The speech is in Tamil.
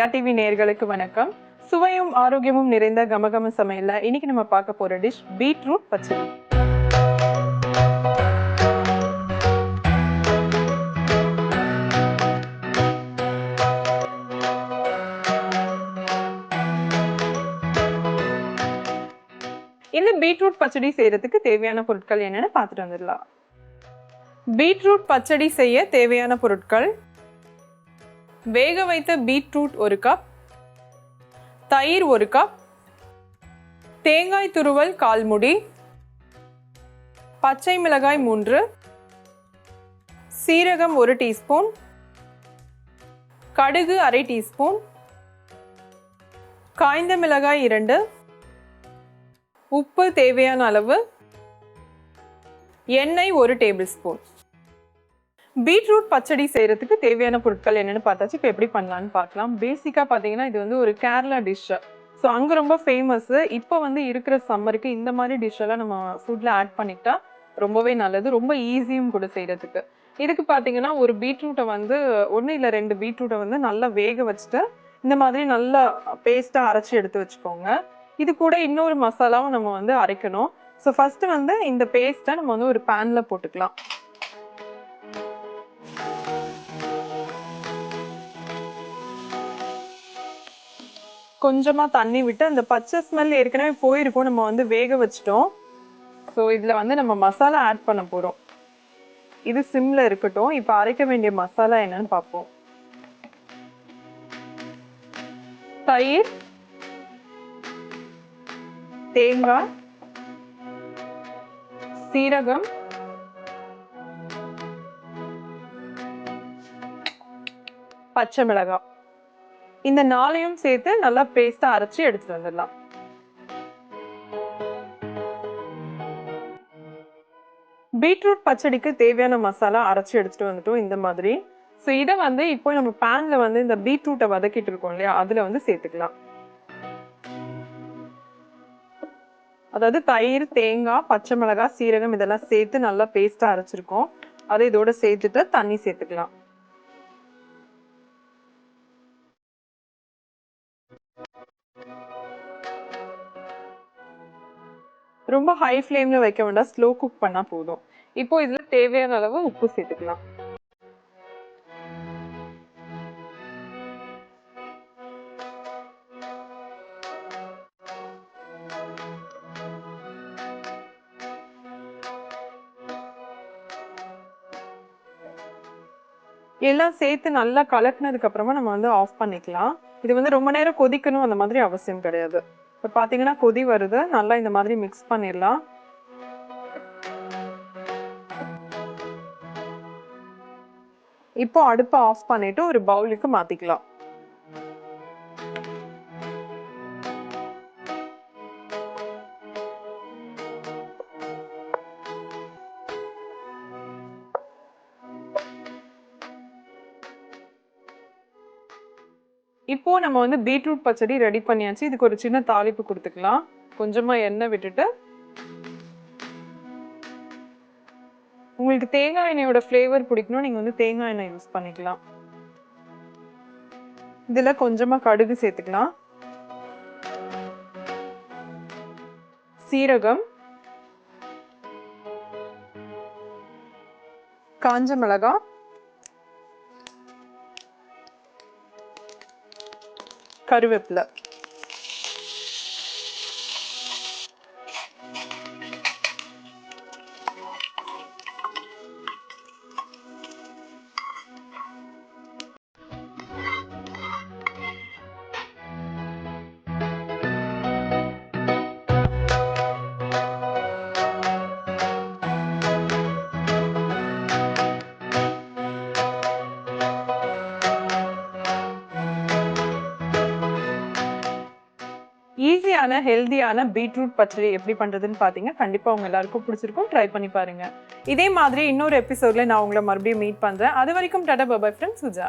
ஜெயா டிவி நேயர்களுக்கு வணக்கம். சுவையும் ஆரோக்கியமும் நிறைந்த கமகம சமையல்ல இன்னைக்கு நம்ம பார்க்க போற டிஷ் பீட்ரூட் பச்சடி. இந்த பீட்ரூட் பச்சடி செய்யறதுக்கு தேவையான பொருட்கள் என்னன்னு பார்த்துட்டு வந்துடலாம். பீட்ரூட் பச்சடி செய்ய தேவையான பொருட்கள்: வேக வைத்த பீட்ரூட் 1 கப், தயிர் 1 கப், தேங்காய் துருவல் 1/4 முடி, பச்சை மிளகாய் 3, சீரகம் 1 டீஸ்பூன், கடுகு 1/2 டீஸ்பூன், காய்ந்த மிளகாய் 2, உப்பு தேவையான அளவு, எண்ணெய் 1 டேபிள் ஸ்பூன். பீட்ரூட் பச்சடி செய்யறதுக்கு தேவையான பொருட்கள் என்னன்னு பார்த்தாச்சு. இப்போ எப்படி பண்ணலான்னு பார்க்கலாம். பேசிக்கா பார்த்தீங்கன்னா இது வந்து ஒரு கேரளா டிஷ். ஸோ அங்கே ரொம்ப ஃபேமஸ். இப்போ வந்து இருக்கிற சம்மருக்கு இந்த மாதிரி டிஷ் எல்லாம் நம்ம ஃபுட்ல ஆட் பண்ணிட்டா ரொம்பவே நல்லது. ரொம்ப ஈஸியும் கூட செய்யறதுக்கு. இதுக்கு பார்த்தீங்கன்னா ஒரு பீட்ரூட்டை வந்து 1 இல்லை 2 பீட்ரூட்டை வந்து நல்லா வேக வச்சுட்டு இந்த மாதிரி நல்லா பேஸ்டா அரைச்சி எடுத்து வச்சுக்கோங்க. இது கூட இன்னொரு மசாலாவும் நம்ம வந்து அரைக்கணும். ஸோ ஃபர்ஸ்ட் வந்து இந்த பேஸ்ட்டை நம்ம வந்து ஒரு பேன்ல போட்டுக்கலாம். கொஞ்சமா தண்ணி விட்டு அந்த பச்சை ஸ்மெல் ஏற்கனவே போயிருக்கும், நம்ம வந்து வேக வச்சிட்டோம். ஸோ இதுல வந்து நம்ம மசாலா ஆட் பண்ண போறோம். இது சிம்ல இருக்கட்டும். இப்போ அரைக்க வேண்டிய மசாலா என்னன்னு பார்ப்போம். தயிர், தேங்காய், சீரகம், பச்சை மிளகாய், இந்த 4ஐயும் சேர்த்து நல்லா பேஸ்டா அரைச்சி எடுத்துட்டு வந்துடலாம். பீட்ரூட் பச்சடிக்கு தேவையான மசாலா அரைச்சி எடுத்துட்டு வந்துட்டோம் இந்த மாதிரி. ஸோ இதை வந்து இப்போ நம்ம பேன்ல வந்து இந்த பீட்ரூட்டை வதக்கிட்டு இருக்கோம் இல்லையா, அதுல வந்து சேர்த்துக்கலாம். அதாவது தயிர், தேங்காய், பச்சை மிளகாய், சீரகம் இதெல்லாம் சேர்த்து நல்லா பேஸ்டா அரைச்சிருக்கோம். அதை இதோட சேர்த்துட்டு தண்ணி சேர்த்துக்கலாம். ரொம்ப ஹை ஃப்ளேம்ல வைக்க வேண்டாம், ஸ்லோ குக் பண்ணா போதும். இப்போ இதுல தேவையான அளவு உப்பு சேர்த்துக்கலாம். எல்லாம் சேர்த்து நல்லா கலக்குனதுக்கு அப்புறமா நம்ம வந்து ஆஃப் பண்ணிக்கலாம். இது வந்து ரொம்ப நேரம் கொதிக்கணும் அந்த மாதிரி அவசியம் கிடையாது. இப்போ பாத்தீங்கன்னா கொதி வருது, நல்லா இந்த மாதிரி மிக்ஸ் பண்ணிடலாம். இப்போ அடுப்பை ஆஃப் பண்ணிட்டு ஒரு பவுலுக்கு மாத்திக்கலாம். இப்போ நம்ம வந்து பீட்ரூட் பச்சடி ரெடி பண்ணியாச்சு. இதுக்கு ஒரு சின்ன தாளிப்பு கொடுத்துக்கலாம். கொஞ்சமா எண்ணெய் விட்டுட்டு, உங்களுக்கு தேங்காய் எண்ணெயோட ஃப்ளேவர் பிடிக்கணும், நீங்க வந்து தேங்காய் எண்ணெய் யூஸ் பண்ணிக்கலாம். இதுல கொஞ்சமா கடுகு சேர்த்துக்கலாம், சீரகம், காஞ்ச மிளகாய், கருவேப்பிலை. ஈஸியான ஹெல்தியான பீட்ரூட் பச்சடி எப்படி பண்றதுன்னு பாத்தீங்க. கண்டிப்பா உங்க எல்லாருக்கும் பிடிச்சிருக்கும். ட்ரை பண்ணி பாருங்க. இதே மாதிரி இன்னொரு எபிசோட்ல நான் உங்களை மறுபடியும் மீட் பண்றேன். அது வரைக்கும் tata bye bye from Suja.